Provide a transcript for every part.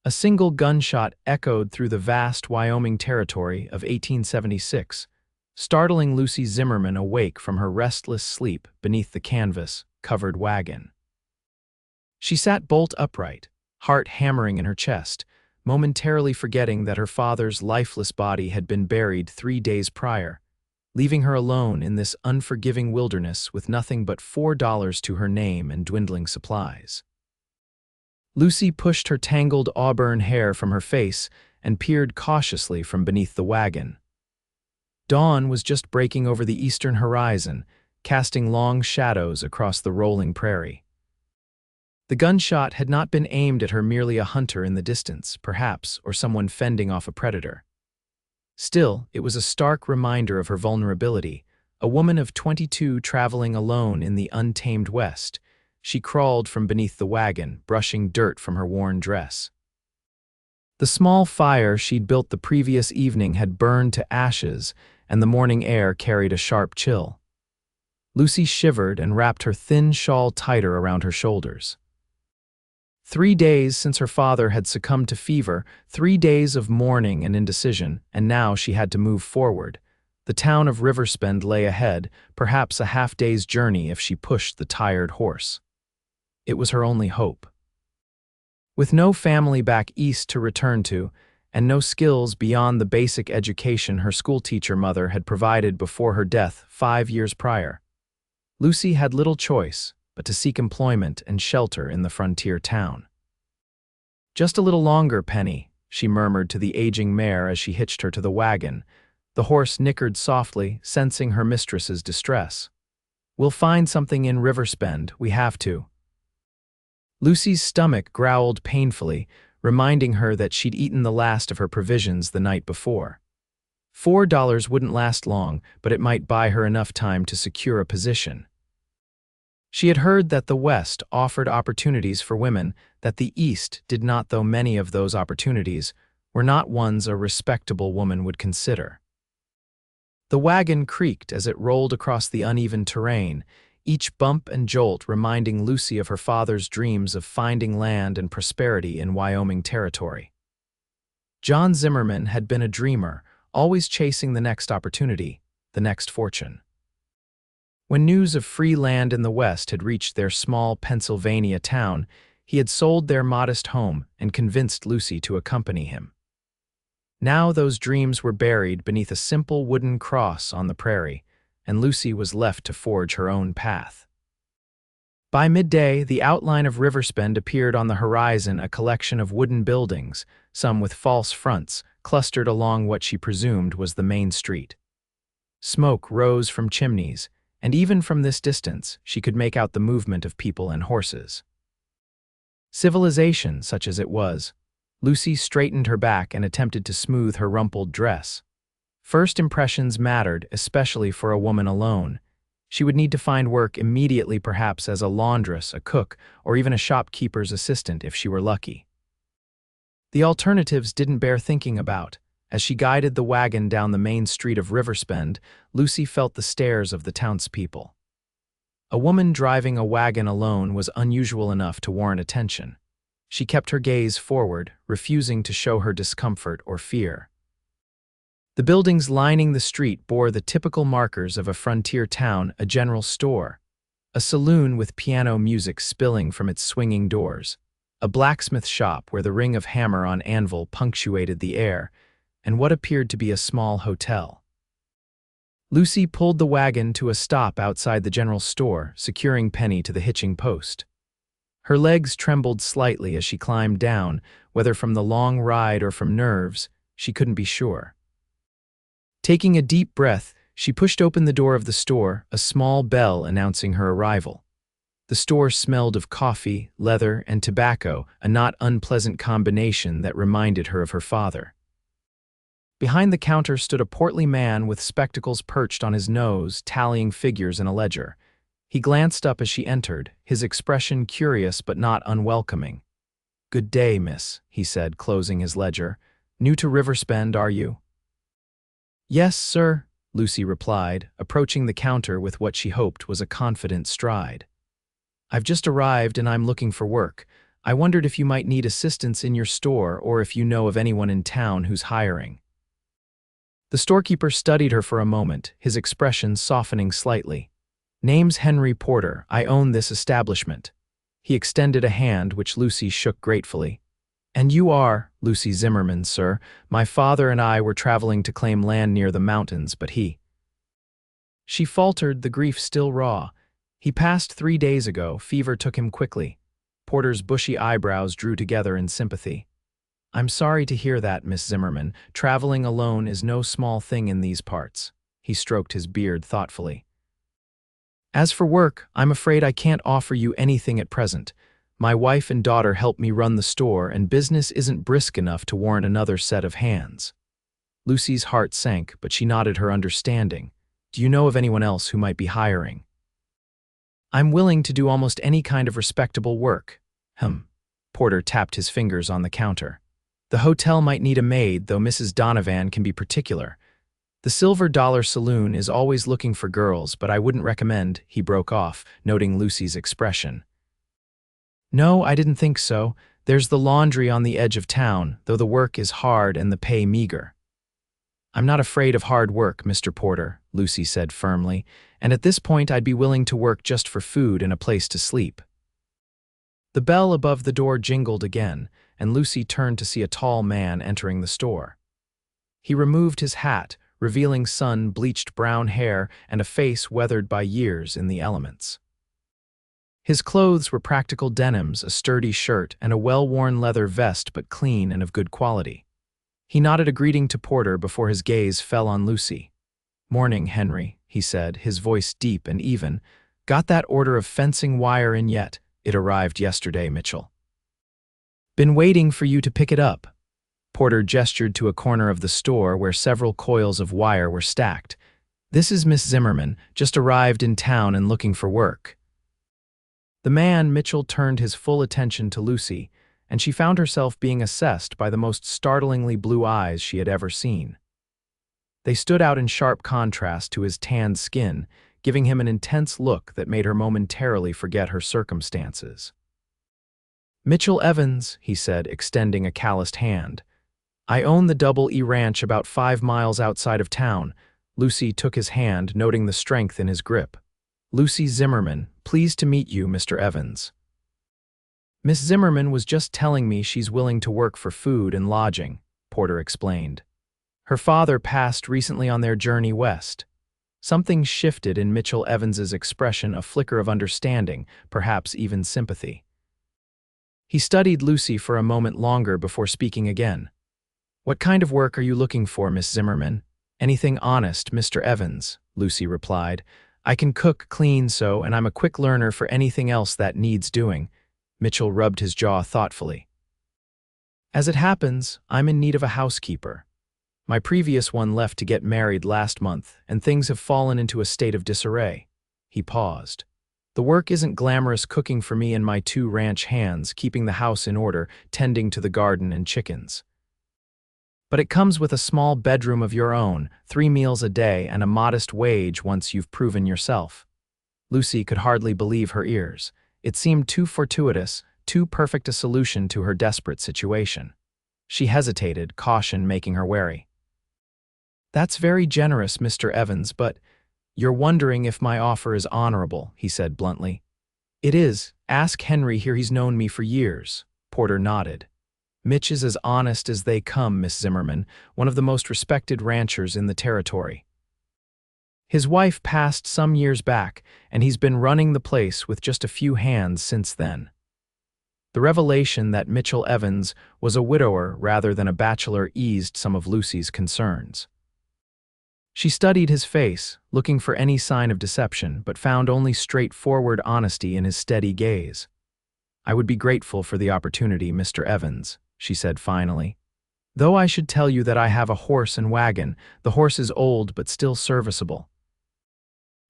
A single gunshot echoed through the vast Wyoming Territory of 1876, startling Lucy Zimmerman awake from her restless sleep beneath the canvas-covered wagon. She sat bolt upright, heart hammering in her chest, momentarily forgetting that her father's lifeless body had been buried 3 days prior, leaving her alone in this unforgiving wilderness with nothing but $4 to her name and dwindling supplies. Lucy pushed her tangled auburn hair from her face and peered cautiously from beneath the wagon. Dawn was just breaking over the eastern horizon, casting long shadows across the rolling prairie. The gunshot had not been aimed at her, merely a hunter in the distance, perhaps, or someone fending off a predator. Still, it was a stark reminder of her vulnerability. A woman of 22 traveling alone in the untamed West, she crawled from beneath the wagon, brushing dirt from her worn dress. The small fire she'd built the previous evening had burned to ashes, and the morning air carried a sharp chill. Lucy shivered and wrapped her thin shawl tighter around her shoulders. 3 days since her father had succumbed to fever, 3 days of mourning and indecision, and now she had to move forward. The town of Riversbend lay ahead, perhaps a half-day's journey if she pushed the tired horse. It was her only hope. With no family back east to return to, and no skills beyond the basic education her schoolteacher mother had provided before her death 5 years prior, Lucy had little choice but to seek employment and shelter in the frontier town. "Just a little longer, Penny," she murmured to the aging mare as she hitched her to the wagon. The horse nickered softly, sensing her mistress's distress. "We'll find something in Riversbend, we have to." Lucy's stomach growled painfully, reminding her that she'd eaten the last of her provisions the night before. $4 wouldn't last long, but it might buy her enough time to secure a position. She had heard that the West offered opportunities for women, that the East did not, though many of those opportunities were not ones a respectable woman would consider. The wagon creaked as it rolled across the uneven terrain, each bump and jolt reminding Lucy of her father's dreams of finding land and prosperity in Wyoming Territory. John Zimmerman had been a dreamer, always chasing the next opportunity, the next fortune. When news of free land in the West had reached their small Pennsylvania town, he had sold their modest home and convinced Lucy to accompany him. Now those dreams were buried beneath a simple wooden cross on the prairie, and Lucy was left to forge her own path. By midday, the outline of Riversbend appeared on the horizon, a collection of wooden buildings, some with false fronts, clustered along what she presumed was the main street. Smoke rose from chimneys, and even from this distance, she could make out the movement of people and horses. Civilization, such as it was, Lucy straightened her back and attempted to smooth her rumpled dress. First impressions mattered, especially for a woman alone. She would need to find work immediately, perhaps as a laundress, a cook, or even a shopkeeper's assistant if she were lucky. The alternatives didn't bear thinking about. As she guided the wagon down the main street of Riversbend, Lucy felt the stares of the townspeople. A woman driving a wagon alone was unusual enough to warrant attention. She kept her gaze forward, refusing to show her discomfort or fear. The buildings lining the street bore the typical markers of a frontier town: a general store, a saloon with piano music spilling from its swinging doors, a blacksmith shop where the ring of hammer on anvil punctuated the air, and what appeared to be a small hotel. Lucy pulled the wagon to a stop outside the general store, securing Penny to the hitching post. Her legs trembled slightly as she climbed down, whether from the long ride or from nerves, she couldn't be sure. Taking a deep breath, she pushed open the door of the store, a small bell announcing her arrival. The store smelled of coffee, leather, and tobacco, a not unpleasant combination that reminded her of her father. Behind the counter stood a portly man with spectacles perched on his nose, tallying figures in a ledger. He glanced up as she entered, his expression curious but not unwelcoming. "Good day, miss," he said, closing his ledger. "New to Riversbend, are you?" "Yes, sir," Lucy replied, approaching the counter with what she hoped was a confident stride. "I've just arrived and I'm looking for work. I wondered if you might need assistance in your store or if you know of anyone in town who's hiring." The storekeeper studied her for a moment, his expression softening slightly. "Name's Henry Porter. I own this establishment." He extended a hand, which Lucy shook gratefully. "And you are Lucy Zimmerman, sir. My father and I were traveling to claim land near the mountains, but he—" She faltered, the grief still raw. "He passed 3 days ago. Fever took him quickly." Porter's bushy eyebrows drew together in sympathy. "I'm sorry to hear that, Miss Zimmerman. Traveling alone is no small thing in these parts." He stroked his beard thoughtfully. "As for work, I'm afraid I can't offer you anything at present. My wife and daughter help me run the store, and business isn't brisk enough to warrant another set of hands." Lucy's heart sank, but she nodded her understanding. "Do you know of anyone else who might be hiring?" "I'm willing to do almost any kind of respectable work." Porter tapped his fingers on the counter. "The hotel might need a maid, though Mrs. Donovan can be particular. The Silver Dollar Saloon is always looking for girls, but I wouldn't recommend," he broke off, noting Lucy's expression. "No, I didn't think so. There's the laundry on the edge of town, though the work is hard and the pay meager." "I'm not afraid of hard work, Mr. Porter," Lucy said firmly, "and at this point I'd be willing to work just for food and a place to sleep." The bell above the door jingled again, and Lucy turned to see a tall man entering the store. He removed his hat, revealing sun-bleached brown hair and a face weathered by years in the elements. His clothes were practical denims, a sturdy shirt, and a well-worn leather vest, but clean and of good quality. He nodded a greeting to Porter before his gaze fell on Lucy. "Morning, Henry," he said, his voice deep and even. "Got that order of fencing wire in yet? It arrived yesterday, Mitchell." "Been waiting for you to pick it up." Porter gestured to a corner of the store where several coils of wire were stacked. "This is Miss Zimmerman, just arrived in town and looking for work." The man, Mitchell, turned his full attention to Lucy, and she found herself being assessed by the most startlingly blue eyes she had ever seen. They stood out in sharp contrast to his tanned skin, giving him an intense look that made her momentarily forget her circumstances. "Mitchell Evans," he said, extending a calloused hand. "I own the Double E Ranch about 5 miles outside of town." Lucy took his hand, noting the strength in his grip. "Lucy Zimmerman, pleased to meet you, Mr. Evans." "Miss Zimmerman was just telling me she's willing to work for food and lodging," Porter explained. "Her father passed recently on their journey west." Something shifted in Mitchell Evans's expression, a flicker of understanding, perhaps even sympathy. He studied Lucy for a moment longer before speaking again. "What kind of work are you looking for, Miss Zimmerman?" "Anything honest, Mr. Evans," Lucy replied. "I can cook, clean, and I'm a quick learner for anything else that needs doing." Mitchell rubbed his jaw thoughtfully. "As it happens, I'm in need of a housekeeper. My previous one left to get married last month, and things have fallen into a state of disarray." He paused. "The work isn't glamorous cooking for me and my 2 ranch hands, keeping the house in order, tending to the garden and chickens. But it comes with a small bedroom of your own, 3 meals a day, and a modest wage once you've proven yourself." Lucy could hardly believe her ears. It seemed too fortuitous, too perfect a solution to her desperate situation. She hesitated, caution making her wary. "That's very generous, Mr. Evans, but you're wondering if my offer is honorable," he said bluntly. "It is. Ask Henry here, he's known me for years." Porter nodded. "Mitch is as honest as they come, Miss Zimmerman, one of the most respected ranchers in the territory. His wife passed some years back, and he's been running the place with just a few hands since then." The revelation that Mitchell Evans was a widower rather than a bachelor eased some of Lucy's concerns. She studied his face, looking for any sign of deception, but found only straightforward honesty in his steady gaze. "I would be grateful for the opportunity, Mr. Evans," she said finally. "Though I should tell you that I have a horse and wagon. The horse is old but still serviceable."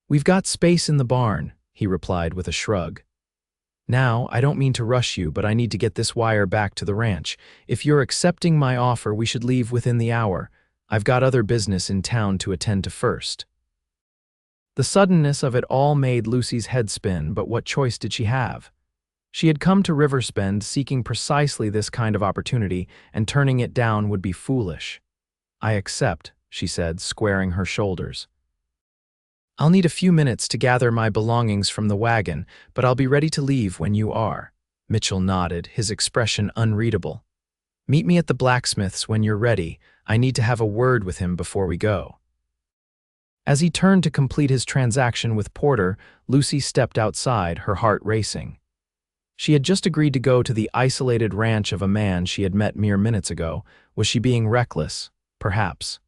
"We've got space in the barn," he replied with a shrug. "Now, I don't mean to rush you, but I need to get this wire back to the ranch. If you're accepting my offer, we should leave within the hour. I've got other business in town to attend to first." The suddenness of it all made Lucy's head spin, but what choice did she have? She had come to Riversbend seeking precisely this kind of opportunity, and turning it down would be foolish. "I accept," she said, squaring her shoulders. "I'll need a few minutes to gather my belongings from the wagon, but I'll be ready to leave when you are." Mitchell nodded, his expression unreadable. "Meet me at the blacksmith's when you're ready. I need to have a word with him before we go." As he turned to complete his transaction with Porter, Lucy stepped outside, her heart racing. She had just agreed to go to the isolated ranch of a man she had met mere minutes ago. Was she being reckless? Perhaps.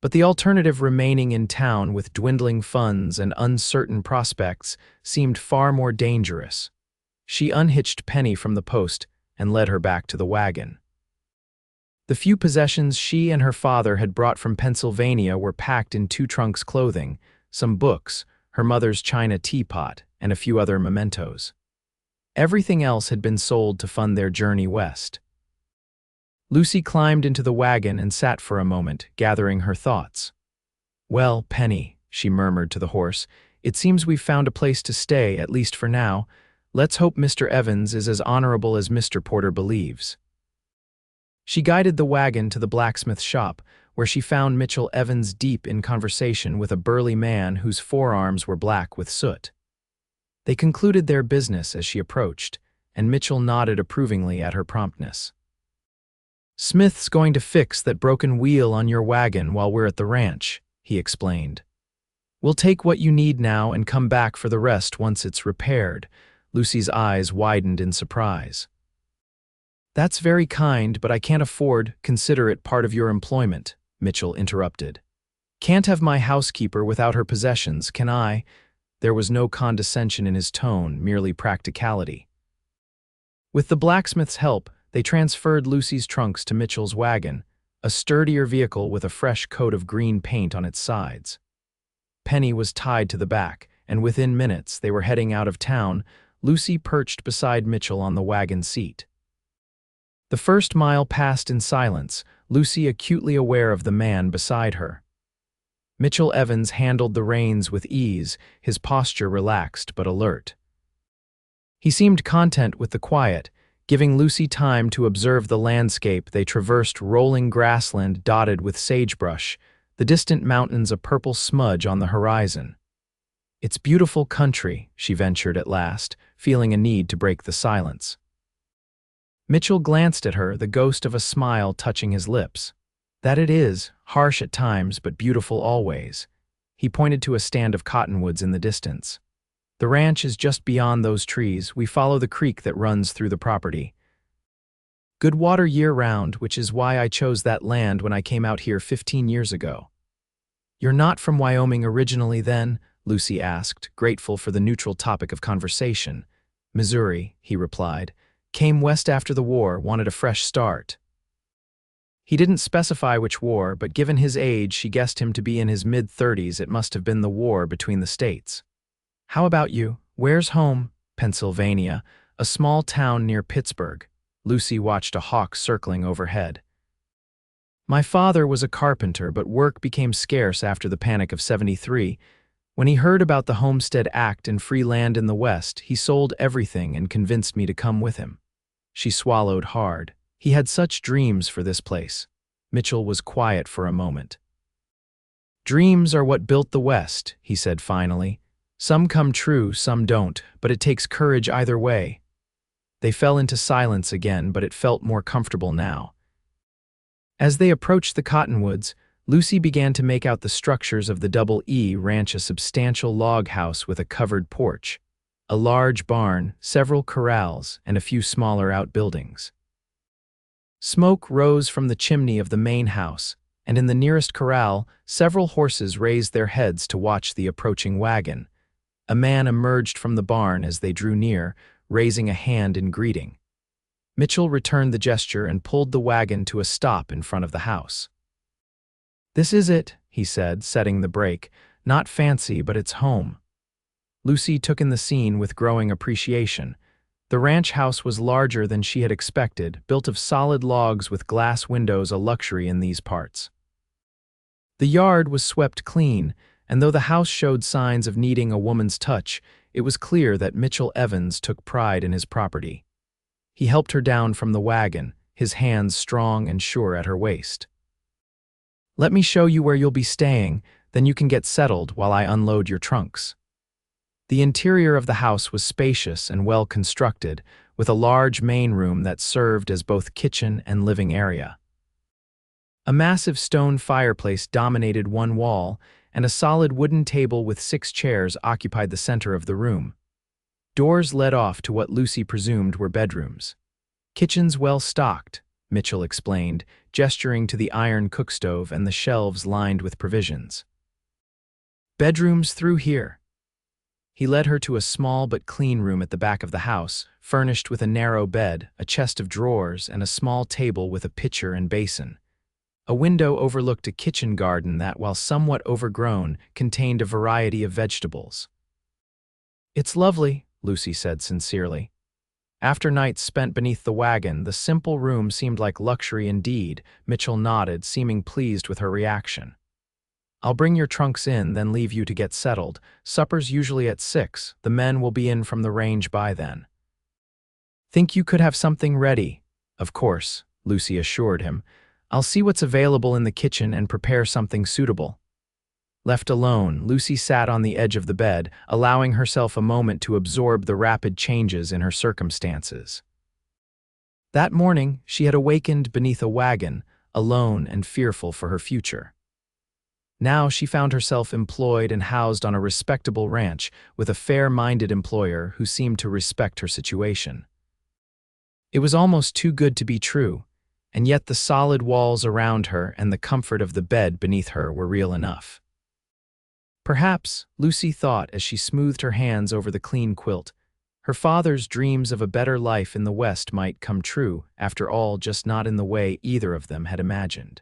But the alternative, remaining in town with dwindling funds and uncertain prospects, seemed far more dangerous. She unhitched Penny from the post and led her back to the wagon. The few possessions she and her father had brought from Pennsylvania were packed in 2 trunks clothing, some books, her mother's china teapot, and a few other mementos. Everything else had been sold to fund their journey west. Lucy climbed into the wagon and sat for a moment, gathering her thoughts. "Well, Penny," she murmured to the horse, "it seems we've found a place to stay, at least for now. Let's hope Mr. Evans is as honorable as Mr. Porter believes." She guided the wagon to the blacksmith's shop, where she found Mitchell Evans deep in conversation with a burly man whose forearms were black with soot. They concluded their business as she approached, and Mitchell nodded approvingly at her promptness. "Smith's going to fix that broken wheel on your wagon while we're at the ranch," he explained. "We'll take what you need now and come back for the rest once it's repaired." Lucy's eyes widened in surprise. "That's very kind, but I can't consider it part of your employment," Mitchell interrupted. "Can't have my housekeeper without her possessions, can I?" There was no condescension in his tone, merely practicality. With the blacksmith's help, they transferred Lucy's trunks to Mitchell's wagon, a sturdier vehicle with a fresh coat of green paint on its sides. Penny was tied to the back, and within minutes they were heading out of town, Lucy perched beside Mitchell on the wagon seat. The first mile passed in silence, Lucy acutely aware of the man beside her. Mitchell Evans handled the reins with ease, his posture relaxed but alert. He seemed content with the quiet, giving Lucy time to observe the landscape. They traversed rolling grassland dotted with sagebrush, the distant mountains a purple smudge on the horizon. "It's beautiful country," she ventured at last, feeling a need to break the silence. Mitchell glanced at her, the ghost of a smile touching his lips. "That it is, harsh at times, but beautiful always." He pointed to a stand of cottonwoods in the distance. "The ranch is just beyond those trees. We follow the creek that runs through the property. Good water year-round, which is why I chose that land when I came out here 15 years ago." "You're not from Wyoming originally, then?" Lucy asked, grateful for the neutral topic of conversation. "Missouri," he replied. "Came west after the war, wanted a fresh start." He didn't specify which war, but given his age, she guessed him to be in his mid-30s. It must have been the war between the states. "How about you? Where's home?" "Pennsylvania, a small town near Pittsburgh." Lucy watched a hawk circling overhead. "My father was a carpenter, but work became scarce after the Panic of '73. When he heard about the Homestead Act and free land in the West, he sold everything and convinced me to come with him." She swallowed hard. He had such dreams for this place. Mitchell was quiet for a moment. "Dreams are what built the West," he said finally. "Some come true, some don't, but it takes courage either way." They fell into silence again, but it felt more comfortable now. As they approached the cottonwoods, Lucy began to make out the structures of the Double E Ranch, a substantial log house with a covered porch, a large barn, several corrals, and a few smaller outbuildings. Smoke rose from the chimney of the main house, and in the nearest corral, several horses raised their heads to watch the approaching wagon. A man emerged from the barn as they drew near, raising a hand in greeting. Mitchell returned the gesture and pulled the wagon to a stop in front of the house. "This is it," he said, setting the brake. "Not fancy, but it's home." Lucy took in the scene with growing appreciation. The ranch house was larger than she had expected, built of solid logs with glass windows, a luxury in these parts. The yard was swept clean, and though the house showed signs of needing a woman's touch, it was clear that Mitchell Evans took pride in his property. He helped her down from the wagon, his hands strong and sure at her waist. "Let me show you where you'll be staying, then you can get settled while I unload your trunks." The interior of the house was spacious and well constructed, with a large main room that served as both kitchen and living area. A massive stone fireplace dominated one wall, and a solid wooden table with 6 chairs occupied the center of the room. Doors led off to what Lucy presumed were bedrooms. "Kitchen's well stocked," Mitchell explained, gesturing to the iron cookstove and the shelves lined with provisions. "Bedrooms through here." He led her to a small but clean room at the back of the house, furnished with a narrow bed, a chest of drawers, and a small table with a pitcher and basin. A window overlooked a kitchen garden that, while somewhat overgrown, contained a variety of vegetables. "It's lovely," Lucy said sincerely. After nights spent beneath the wagon, the simple room seemed like luxury indeed. Mitchell nodded, seeming pleased with her reaction. "I'll bring your trunks in, then leave you to get settled. Supper's usually at 6. The men will be in from the range by then." "Think you could have something ready?" "Of course," Lucy assured him. "I'll see what's available in the kitchen and prepare something suitable." Left alone, Lucy sat on the edge of the bed, allowing herself a moment to absorb the rapid changes in her circumstances. That morning, she had awakened beneath a wagon, alone and fearful for her future. Now she found herself employed and housed on a respectable ranch with a fair-minded employer who seemed to respect her situation. It was almost too good to be true, and yet the solid walls around her and the comfort of the bed beneath her were real enough. Perhaps, Lucy thought as she smoothed her hands over the clean quilt, her father's dreams of a better life in the West might come true, after all, just not in the way either of them had imagined.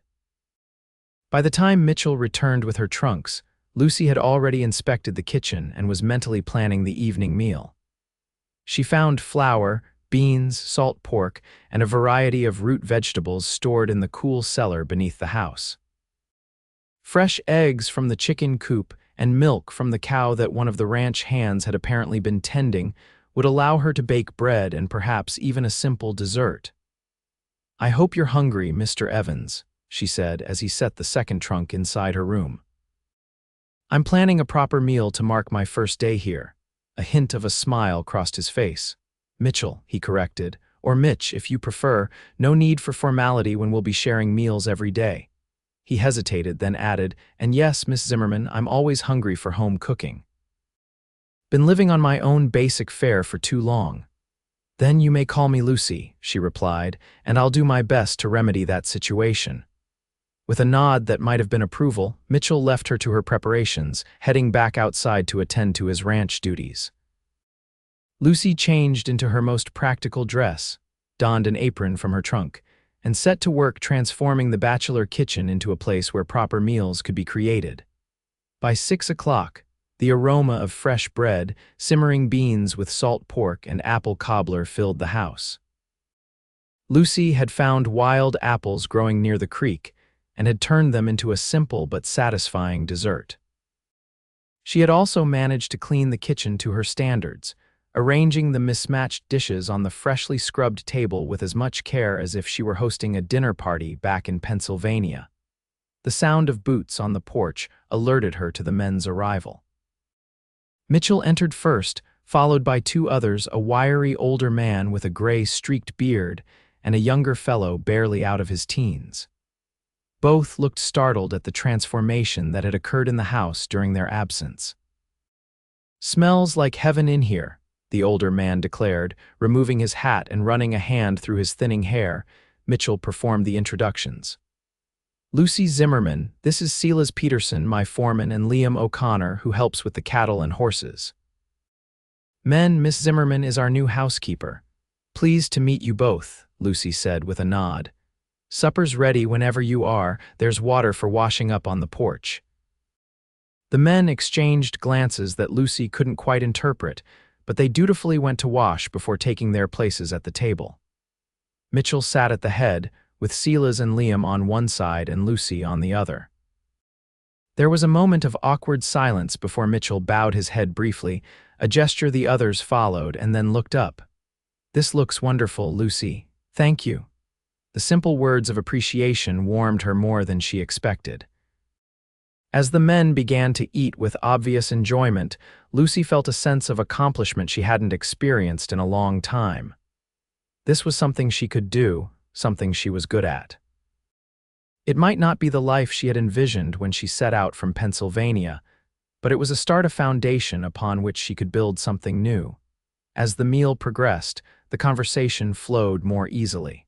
By the time Mitchell returned with her trunks, Lucy had already inspected the kitchen and was mentally planning the evening meal. She found flour, beans, salt pork, and a variety of root vegetables stored in the cool cellar beneath the house. Fresh eggs from the chicken coop and milk from the cow that one of the ranch hands had apparently been tending would allow her to bake bread and perhaps even a simple dessert. "I hope you're hungry, Mr. Evans," she said as he set the second trunk inside her room. "I'm planning a proper meal to mark my first day here." A hint of a smile crossed his face. "Mitchell," he corrected, "or Mitch if you prefer. No need for formality when we'll be sharing meals every day." He hesitated, then added, "And yes, Miss Zimmerman, I'm always hungry for home cooking. Been living on my own basic fare for too long." "Then you may call me Lucy," she replied, "and I'll do my best to remedy that situation." With a nod that might have been approval, Mitchell left her to her preparations, heading back outside to attend to his ranch duties. Lucy changed into her most practical dress, donned an apron from her trunk, and set to work transforming the bachelor kitchen into a place where proper meals could be created. By 6 o'clock, the aroma of fresh bread, simmering beans with salt pork, and apple cobbler filled the house. Lucy had found wild apples growing near the creek and had turned them into a simple but satisfying dessert. She had also managed to clean the kitchen to her standards, arranging the mismatched dishes on the freshly scrubbed table with as much care as if she were hosting a dinner party back in Pennsylvania. The sound of boots on the porch alerted her to the men's arrival. Mitchell entered first, followed by 2 others, a wiry older man with a gray streaked beard and a younger fellow barely out of his teens. Both looked startled at the transformation that had occurred in the house during their absence. "Smells like heaven in here," the older man declared, removing his hat and running a hand through his thinning hair. Mitchell performed the introductions. "Lucy Zimmerman, this is Silas Peterson, my foreman, and Liam O'Connor, who helps with the cattle and horses. Men, Miss Zimmerman is our new housekeeper. Pleased to meet you both," Lucy said with a nod. "Supper's ready whenever you are. There's water for washing up on the porch." The men exchanged glances that Lucy couldn't quite interpret, but they dutifully went to wash before taking their places at the table. Mitchell sat at the head, with Silas and Liam on one side and Lucy on the other. There was a moment of awkward silence before Mitchell bowed his head briefly, a gesture the others followed, and then looked up. "This looks wonderful, Lucy. Thank you." The simple words of appreciation warmed her more than she expected. As the men began to eat with obvious enjoyment, Lucy felt a sense of accomplishment she hadn't experienced in a long time. This was something she could do, something she was good at. It might not be the life she had envisioned when she set out from Pennsylvania, but it was a foundation upon which she could build something new. As the meal progressed, the conversation flowed more easily.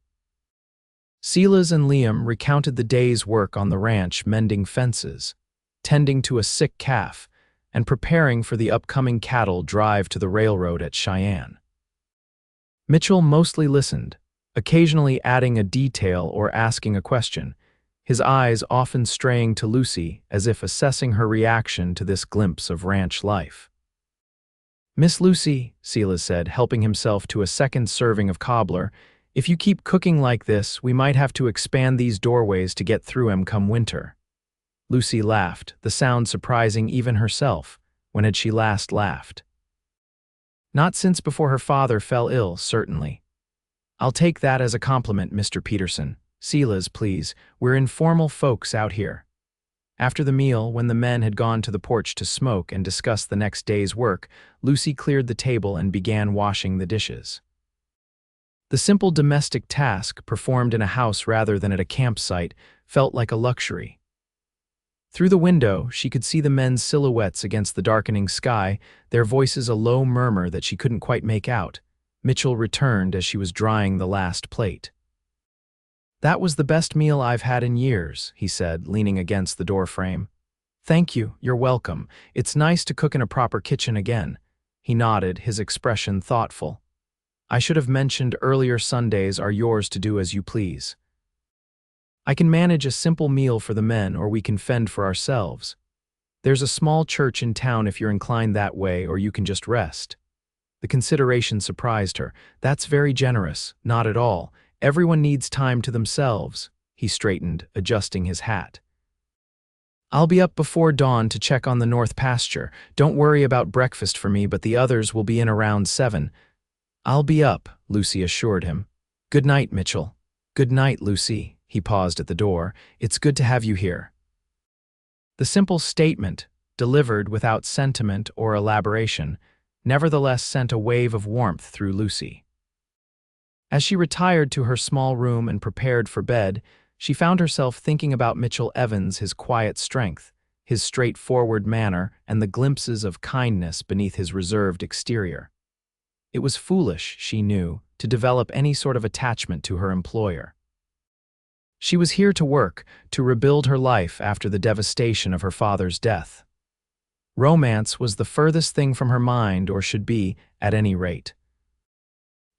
Silas and Liam recounted the day's work on the ranch, mending fences, tending to a sick calf, and preparing for the upcoming cattle drive to the railroad at Cheyenne. Mitchell mostly listened, occasionally adding a detail or asking a question, his eyes often straying to Lucy as if assessing her reaction to this glimpse of ranch life. "Miss Lucy," Silas said, helping himself to a second serving of cobbler, "if you keep cooking like this, we might have to expand these doorways to get through 'em come winter." Lucy laughed, the sound surprising even herself. When had she last laughed? Not since before her father fell ill, certainly. "I'll take that as a compliment, Mr. Peterson. Silas, please, we're informal folks out here." After the meal, when the men had gone to the porch to smoke and discuss the next day's work, Lucy cleared the table and began washing the dishes. The simple domestic task, performed in a house rather than at a campsite, felt like a luxury. Through the window, she could see the men's silhouettes against the darkening sky, their voices a low murmur that she couldn't quite make out. Mitchell returned as she was drying the last plate. "That was the best meal I've had in years," he said, leaning against the doorframe. "Thank you, you're welcome. It's nice to cook in a proper kitchen again." He nodded, his expression thoughtful. "I should have mentioned earlier, Sundays are yours to do as you please. I can manage a simple meal for the men, or we can fend for ourselves. There's a small church in town if you're inclined that way, or you can just rest." The consideration surprised her. "That's very generous." "Not at all. Everyone needs time to themselves." He straightened, adjusting his hat. "I'll be up before dawn to check on the north pasture. Don't worry about breakfast for me, but the others will be in around 7. "I'll be up," Lucy assured him. "Good night, Mitchell." "Good night, Lucy." He paused at the door. "It's good to have you here." The simple statement, delivered without sentiment or elaboration, nevertheless sent a wave of warmth through Lucy. As she retired to her small room and prepared for bed, she found herself thinking about Mitchell Evans, his quiet strength, his straightforward manner, and the glimpses of kindness beneath his reserved exterior. It was foolish, she knew, to develop any sort of attachment to her employer. She was here to work, to rebuild her life after the devastation of her father's death. Romance was the furthest thing from her mind, or should be, at any rate.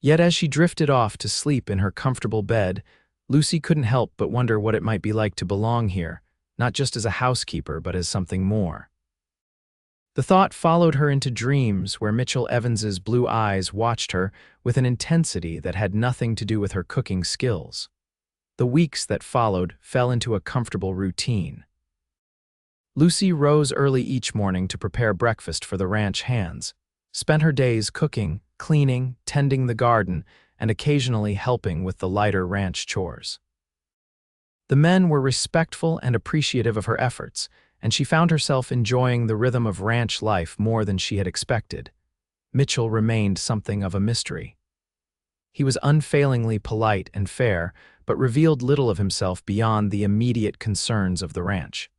Yet as she drifted off to sleep in her comfortable bed, Lucy couldn't help but wonder what it might be like to belong here, not just as a housekeeper, but as something more. The thought followed her into dreams where Mitchell Evans's blue eyes watched her with an intensity that had nothing to do with her cooking skills. The weeks that followed fell into a comfortable routine. Lucy rose early each morning to prepare breakfast for the ranch hands, spent her days cooking, cleaning, tending the garden, and occasionally helping with the lighter ranch chores. The men were respectful and appreciative of her efforts, and she found herself enjoying the rhythm of ranch life more than she had expected. Mitchell remained something of a mystery. He was unfailingly polite and fair, but revealed little of himself beyond the immediate concerns of the ranch.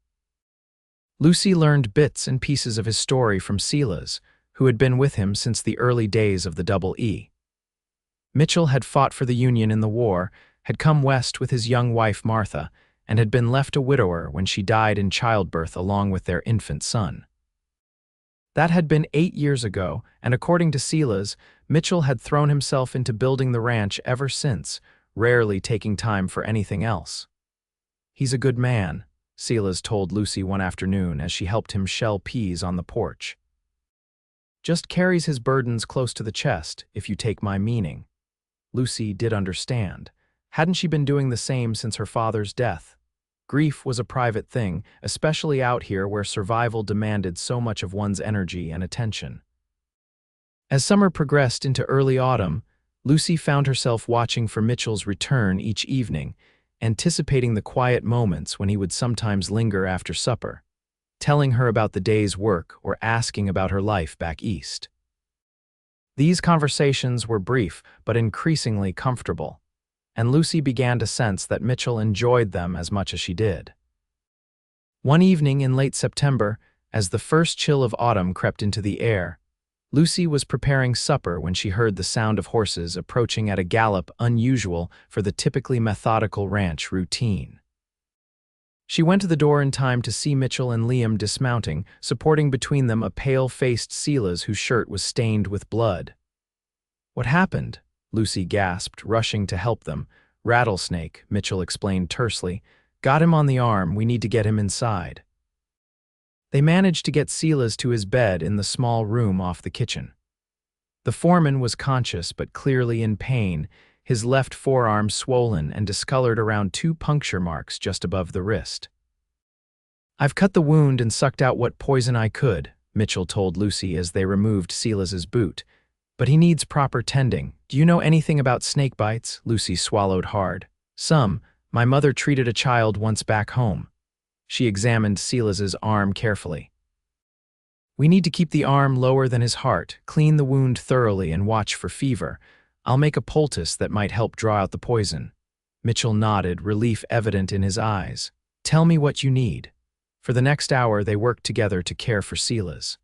Lucy learned bits and pieces of his story from Silas, who had been with him since the early days of the Double E. Mitchell had fought for the Union in the war, had come west with his young wife Martha, and had been left a widower when she died in childbirth along with their infant son. That had been 8 years ago, and according to Silas, Mitchell had thrown himself into building the ranch ever since, rarely taking time for anything else. "He's a good man," Silas told Lucy one afternoon as she helped him shell peas on the porch. "Just carries his burdens close to the chest, if you take my meaning." Lucy did understand. Hadn't she been doing the same since her father's death? Grief was a private thing, especially out here where survival demanded so much of one's energy and attention. As summer progressed into early autumn, Lucy found herself watching for Mitchell's return each evening, anticipating the quiet moments when he would sometimes linger after supper, telling her about the day's work or asking about her life back east. These conversations were brief but increasingly comfortable, and Lucy began to sense that Mitchell enjoyed them as much as she did. One evening in late September, as the first chill of autumn crept into the air, Lucy was preparing supper when she heard the sound of horses approaching at a gallop unusual for the typically methodical ranch routine. She went to the door in time to see Mitchell and Liam dismounting, supporting between them a pale-faced Silas whose shirt was stained with blood. "What happened?" Lucy gasped, rushing to help them. "Rattlesnake," Mitchell explained tersely. "Got him on the arm, we need to get him inside." They managed to get Silas to his bed in the small room off the kitchen. The foreman was conscious but clearly in pain, his left forearm swollen and discolored around 2 puncture marks just above the wrist. "I've cut the wound and sucked out what poison I could," Mitchell told Lucy as they removed Silas's boot. "But he needs proper tending. Do you know anything about snake bites?" Lucy swallowed hard. "Some. My mother treated a child once back home." She examined Silas's arm carefully. "We need to keep the arm lower than his heart, clean the wound thoroughly, and watch for fever. I'll make a poultice that might help draw out the poison." Mitchell nodded, relief evident in his eyes. "Tell me what you need." For the next hour, they worked together to care for Silas.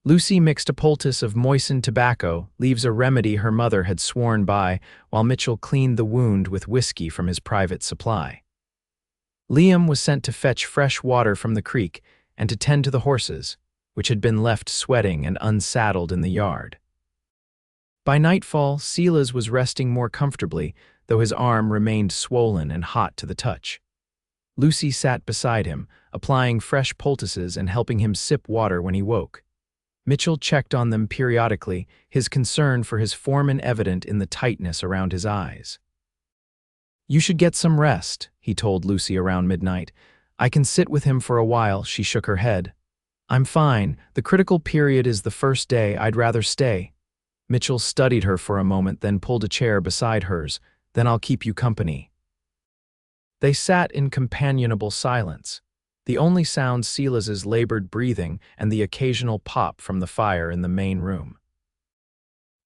Lucy mixed a poultice of moistened tobacco, leaves a remedy her mother had sworn by, while Mitchell cleaned the wound with whiskey from his private supply. Liam was sent to fetch fresh water from the creek and to tend to the horses, which had been left sweating and unsaddled in the yard. By nightfall, Silas was resting more comfortably, though his arm remained swollen and hot to the touch. Lucy sat beside him, applying fresh poultices and helping him sip water when he woke. Mitchell checked on them periodically, his concern for his foreman evident in the tightness around his eyes. "You should get some rest," he told Lucy around midnight. "I can sit with him for a while." She shook her head. "I'm fine. The critical period is the first day. I'd rather stay." Mitchell studied her for a moment, then pulled a chair beside hers. "Then I'll keep you company." They sat in companionable silence, the only sound Silas's labored breathing and the occasional pop from the fire in the main room.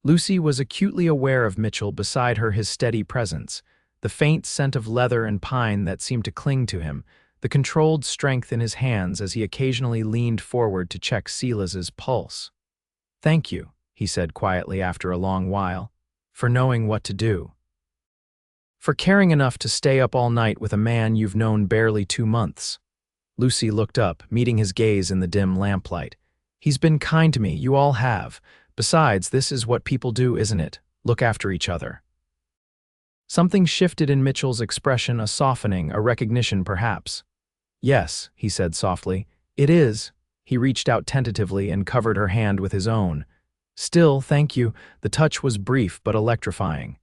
Lucy was acutely aware of Mitchell beside her, his steady presence, the faint scent of leather and pine that seemed to cling to him, the controlled strength in his hands as he occasionally leaned forward to check Silas's pulse. "Thank you," he said quietly after a long while, "for knowing what to do. For caring enough to stay up all night with a man you've known barely 2 months." Lucy looked up, meeting his gaze in the dim lamplight. "He's been kind to me, you all have. Besides, this is what people do, isn't it? Look after each other." Something shifted in Mitchell's expression, a softening, a recognition perhaps. "Yes," he said softly. "It is." He reached out tentatively and covered her hand with his own. "Still, thank you." The touch was brief but electrifying.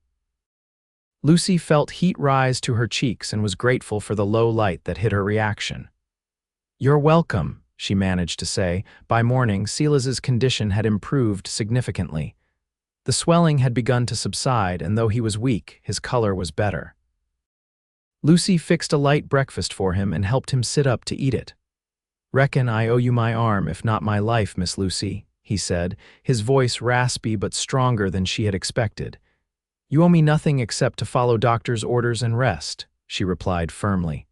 Lucy felt heat rise to her cheeks and was grateful for the low light that hid her reaction. "You're welcome," she managed to say. By morning, Silas's condition had improved significantly. The swelling had begun to subside, and though he was weak, his color was better. Lucy fixed a light breakfast for him and helped him sit up to eat it. "Reckon I owe you my arm, if not my life, Miss Lucy," he said, his voice raspy but stronger than she had expected. "You owe me nothing except to follow doctor's orders and rest," she replied firmly.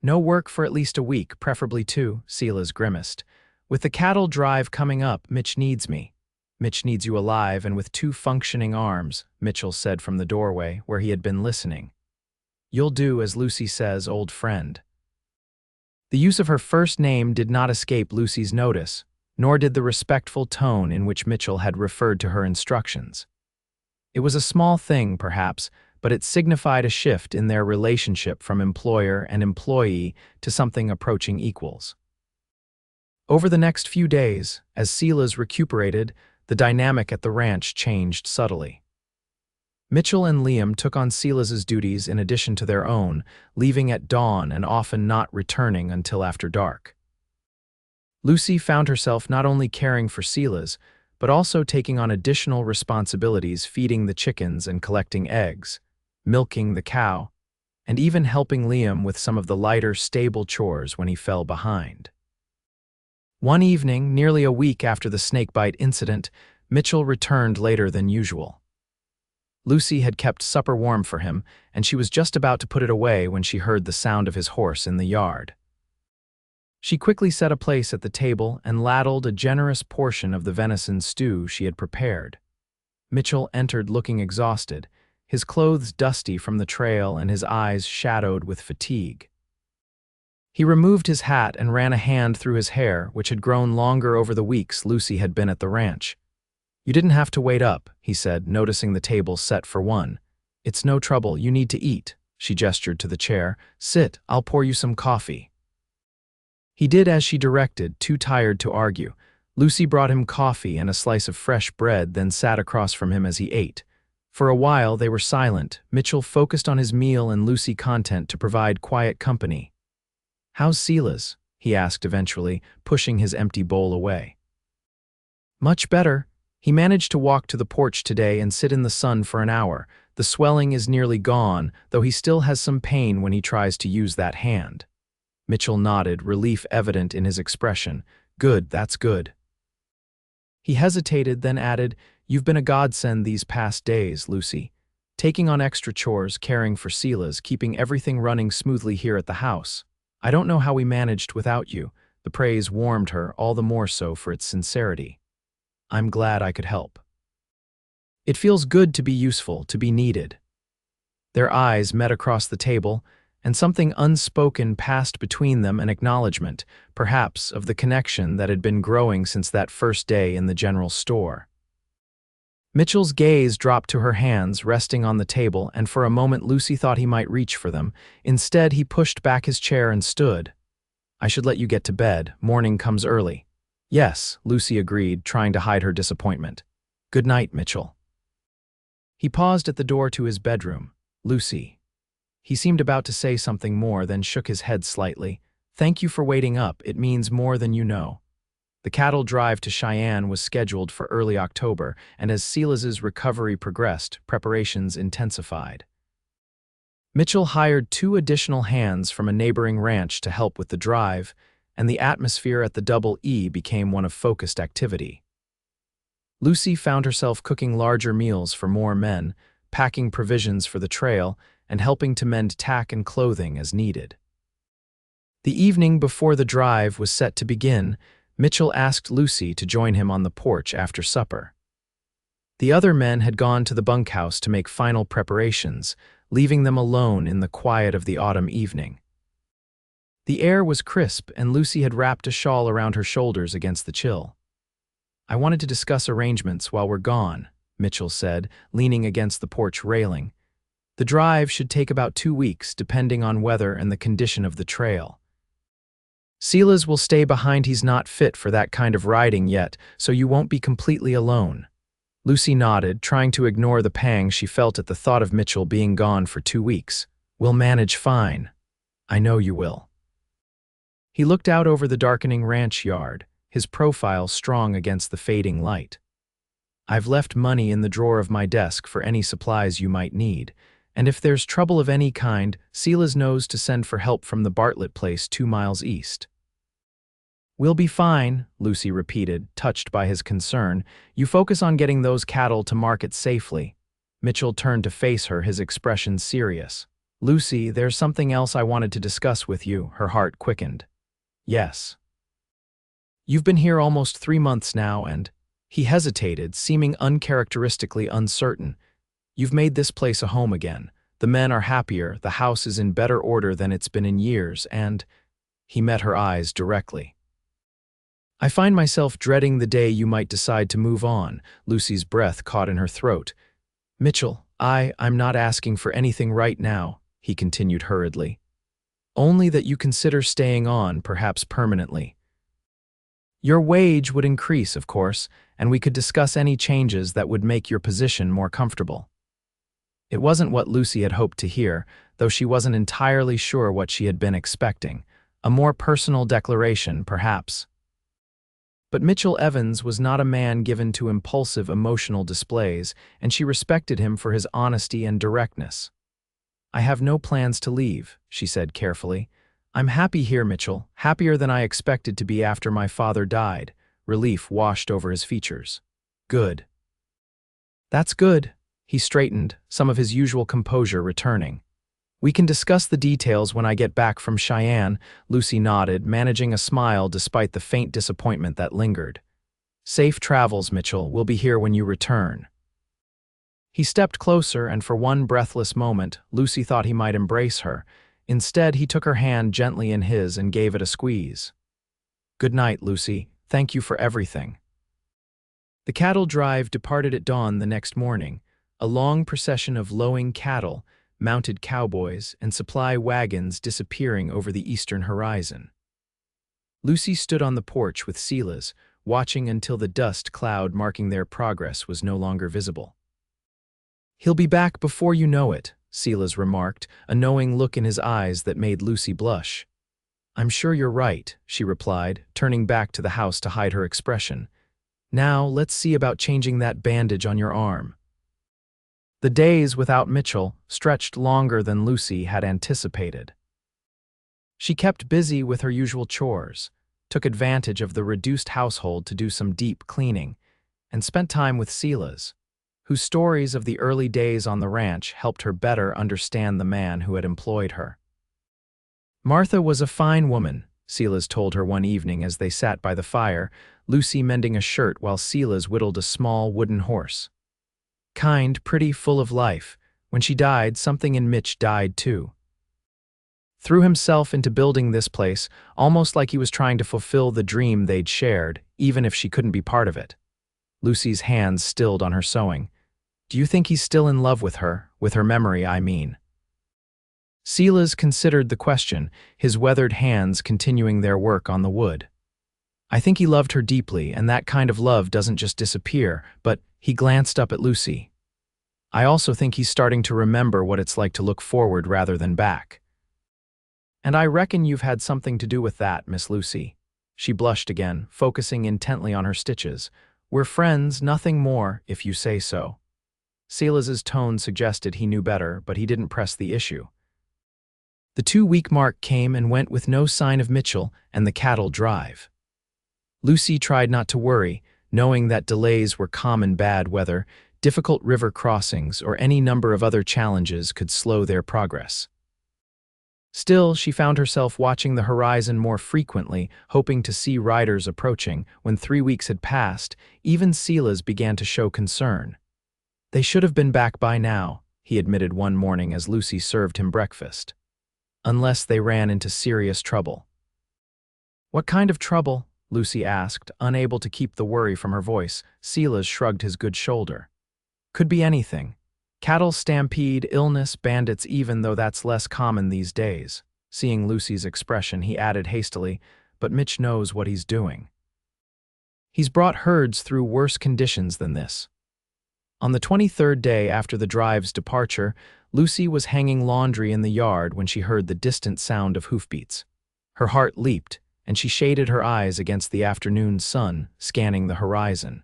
"No work for at least a week, preferably 2, Silas grimaced. "With the cattle drive coming up, Mitch needs me." "Mitch needs you alive and with 2 functioning arms," Mitchell said from the doorway, where he had been listening. "You'll do as Lucy says, old friend." The use of her first name did not escape Lucy's notice, nor did the respectful tone in which Mitchell had referred to her instructions. It was a small thing, perhaps, but it signified a shift in their relationship from employer and employee to something approaching equals. Over the next few days, as Silas recuperated, the dynamic at the ranch changed subtly. Mitchell and Liam took on Silas's duties in addition to their own, leaving at dawn and often not returning until after dark. Lucy found herself not only caring for Silas, but also taking on additional responsibilities, feeding the chickens and collecting eggs, milking the cow, and even helping Liam with some of the lighter, stable chores when he fell behind. One evening, nearly a week after the snakebite incident, Mitchell returned later than usual. Lucy had kept supper warm for him, and she was just about to put it away when she heard the sound of his horse in the yard. She quickly set a place at the table and ladled a generous portion of the venison stew she had prepared. Mitchell entered looking exhausted, his clothes dusty from the trail and his eyes shadowed with fatigue. He removed his hat and ran a hand through his hair, which had grown longer over the weeks Lucy had been at the ranch. "You didn't have to wait up," he said, noticing the table set for one. "It's no trouble, you need to eat." She gestured to the chair. "Sit, I'll pour you some coffee." He did as she directed, too tired to argue. Lucy brought him coffee and a slice of fresh bread, then sat across from him as he ate. For a while they were silent, Mitchell focused on his meal and Lucy content to provide quiet company. "How's Silas?" he asked eventually, pushing his empty bowl away. "Much better. He managed to walk to the porch today and sit in the sun for an hour. The swelling is nearly gone, though he still has some pain when he tries to use that hand." Mitchell nodded, relief evident in his expression. "Good, that's good." He hesitated, then added, "You've been a godsend these past days, Lucy. Taking on extra chores, caring for Silas, keeping everything running smoothly here at the house. I don't know how we managed without you." The praise warmed her, all the more so for its sincerity. "I'm glad I could help. It feels good to be useful, to be needed." Their eyes met across the table, and something unspoken passed between them, an acknowledgement, perhaps, of the connection that had been growing since that first day in the general store. Mitchell's gaze dropped to her hands resting on the table, and for a moment Lucy thought he might reach for them. Instead, he pushed back his chair and stood. "I should let you get to bed. Morning comes early." "Yes," Lucy agreed, trying to hide her disappointment. "Good night, Mitchell." He paused at the door to his bedroom. "Lucy." He seemed about to say something more, then shook his head slightly. "Thank you for waiting up. It means more than you know." The cattle drive to Cheyenne was scheduled for early October, and as Silas's recovery progressed, preparations intensified. Mitchell hired 2 additional hands from a neighboring ranch to help with the drive, and the atmosphere at the Double E became one of focused activity. Lucy found herself cooking larger meals for more men, packing provisions for the trail, and helping to mend tack and clothing as needed. The evening before the drive was set to begin, Mitchell asked Lucy to join him on the porch after supper. The other men had gone to the bunkhouse to make final preparations, leaving them alone in the quiet of the autumn evening. The air was crisp, and Lucy had wrapped a shawl around her shoulders against the chill. "I wanted to discuss arrangements while we're gone," Mitchell said, leaning against the porch railing. "The drive should take about 2 weeks, depending on weather and the condition of the trail. Silas will stay behind. He's not fit for that kind of riding yet, so you won't be completely alone." Lucy nodded, trying to ignore the pang she felt at the thought of Mitchell being gone for 2 weeks. "We'll manage fine. I know you will." He looked out over the darkening ranch yard, his profile strong against the fading light. "I've left money in the drawer of my desk for any supplies you might need, and if there's trouble of any kind, Silas knows to send for help from the Bartlett place 2 miles east." "We'll be fine," Lucy repeated, touched by his concern. "You focus on getting those cattle to market safely." Mitchell turned to face her, his expression serious. "Lucy, there's something else I wanted to discuss with you." Her heart quickened. "Yes." "You've been here almost 3 months now, and—" He hesitated, seeming uncharacteristically uncertain. "You've made this place a home again. The men are happier, the house is in better order than it's been in years, and—" He met her eyes directly. "I find myself dreading the day you might decide to move on." Lucy's breath caught in her throat. "Mitchell, I'm not asking for anything right now," he continued hurriedly. "Only that you consider staying on, perhaps permanently. Your wage would increase, of course, and we could discuss any changes that would make your position more comfortable." It wasn't what Lucy had hoped to hear, though she wasn't entirely sure what she had been expecting. A more personal declaration, perhaps. But Mitchell Evans was not a man given to impulsive emotional displays, and she respected him for his honesty and directness. "I have no plans to leave," she said carefully. "I'm happy here, Mitchell, happier than I expected to be after my father died." Relief washed over his features. "Good." "That's good." He straightened, some of his usual composure returning. "We can discuss the details when I get back from Cheyenne," Lucy nodded, managing a smile despite the faint disappointment that lingered. "Safe travels, Mitchell. We'll be here when you return." He stepped closer, and for one breathless moment, Lucy thought he might embrace her. Instead, he took her hand gently in his and gave it a squeeze. "Good night, Lucy. Thank you for everything." The cattle drive departed at dawn the next morning, a long procession of lowing cattle, mounted cowboys, and supply wagons disappearing over the eastern horizon. Lucy stood on the porch with Silas, watching until the dust cloud marking their progress was no longer visible. "He'll be back before you know it," Silas remarked, a knowing look in his eyes that made Lucy blush. "I'm sure you're right," she replied, turning back to the house to hide her expression. "Now, let's see about changing that bandage on your arm." The days without Mitchell stretched longer than Lucy had anticipated. She kept busy with her usual chores, took advantage of the reduced household to do some deep cleaning, and spent time with Silas, whose stories of the early days on the ranch helped her better understand the man who had employed her. Martha was a fine woman, Silas told her one evening as they sat by the fire, Lucy mending a shirt while Silas whittled a small wooden horse. Kind, pretty, full of life. When she died, something in Mitch died too. Threw himself into building this place, almost like he was trying to fulfill the dream they'd shared, even if she couldn't be part of it. Lucy's hands stilled on her sewing. "Do you think he's still in love with her memory, I mean?" Silas considered the question, his weathered hands continuing their work on the wood. "I think he loved her deeply, and that kind of love doesn't just disappear, but," he glanced up at Lucy. "I also think he's starting to remember what it's like to look forward rather than back." "And I reckon you've had something to do with that, Miss Lucy." She blushed again, focusing intently on her stitches. "We're friends, nothing more, if you say so." Silas's tone suggested he knew better, but he didn't press the issue. The 2-week mark came and went with no sign of Mitchell and the cattle drive. Lucy tried not to worry, knowing that delays were common bad weather, difficult river crossings, or any number of other challenges could slow their progress. Still, she found herself watching the horizon more frequently, hoping to see riders approaching. When 3 weeks had passed, even Silas began to show concern. "They should have been back by now," he admitted one morning as Lucy served him breakfast. "Unless they ran into serious trouble." "What kind of trouble?" Lucy asked, unable to keep the worry from her voice. Silas shrugged his good shoulder. "Could be anything. Cattle stampede, illness, bandits, even though that's less common these days." Seeing Lucy's expression, he added hastily, "But Mitch knows what he's doing. He's brought herds through worse conditions than this." On the 23rd day after the drive's departure, Lucy was hanging laundry in the yard when she heard the distant sound of hoofbeats. Her heart leaped, and she shaded her eyes against the afternoon sun, scanning the horizon.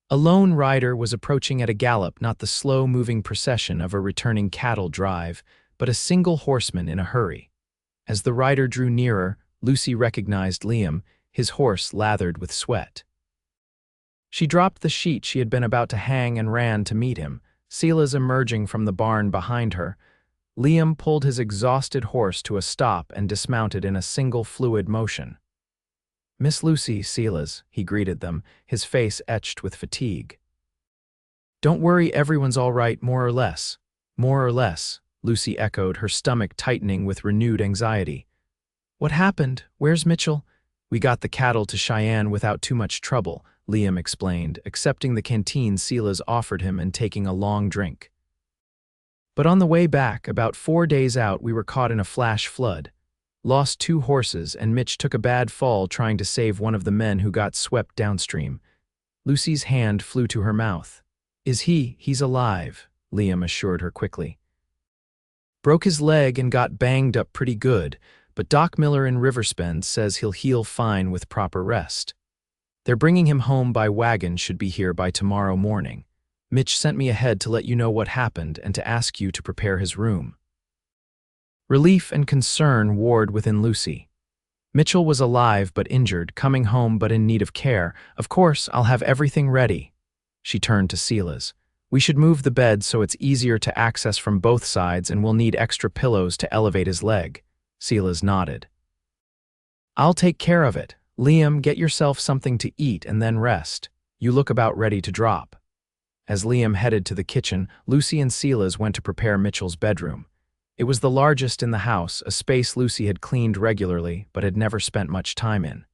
A lone rider was approaching at a gallop, not the slow-moving procession of a returning cattle drive, but a single horseman in a hurry. As the rider drew nearer, Lucy recognized Liam, his horse lathered with sweat. She dropped the sheet she had been about to hang and ran to meet him, Silas emerging from the barn behind her. Liam pulled his exhausted horse to a stop and dismounted in a single fluid motion. "Miss Lucy, Silas," he greeted them, his face etched with fatigue. "Don't worry, everyone's all right, more or less." "More or less," Lucy echoed, her stomach tightening with renewed anxiety. "What happened? Where's Mitchell?" "We got the cattle to Cheyenne without too much trouble," Liam explained, accepting the canteen Silas offered him and taking a long drink. "But on the way back, about 4 days out, we were caught in a flash flood. Lost 2 horses, and Mitch took a bad fall trying to save one of the men who got swept downstream." Lucy's hand flew to her mouth. "Is he? He's alive," Liam assured her quickly. Broke his leg and got banged up pretty good, but Doc Miller in Riversbend says he'll heal fine with proper rest. They're bringing him home by wagon, should be here by tomorrow morning. Mitch sent me ahead to let you know what happened and to ask you to prepare his room. Relief and concern warred within Lucy. Mitchell was alive but injured, coming home but in need of care. Of course, I'll have everything ready. She turned to Silas. We should move the bed so it's easier to access from both sides, and we'll need extra pillows to elevate his leg. Silas nodded. I'll take care of it. Liam, get yourself something to eat and then rest. You look about ready to drop. As Liam headed to the kitchen, Lucy and Silas went to prepare Mitchell's bedroom. It was the largest in the house, a space Lucy had cleaned regularly but had never spent much time in.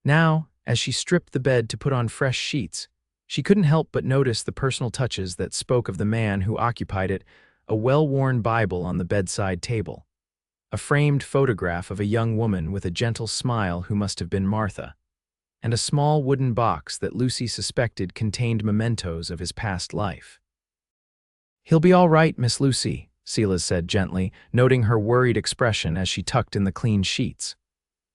Now, as she stripped the bed to put on fresh sheets, she couldn't help but notice the personal touches that spoke of the man who occupied it, a well-worn Bible on the bedside table, a framed photograph of a young woman with a gentle smile who must have been Martha, and a small wooden box that Lucy suspected contained mementos of his past life. He'll be all right, Miss Lucy, Silas said gently, noting her worried expression as she tucked in the clean sheets.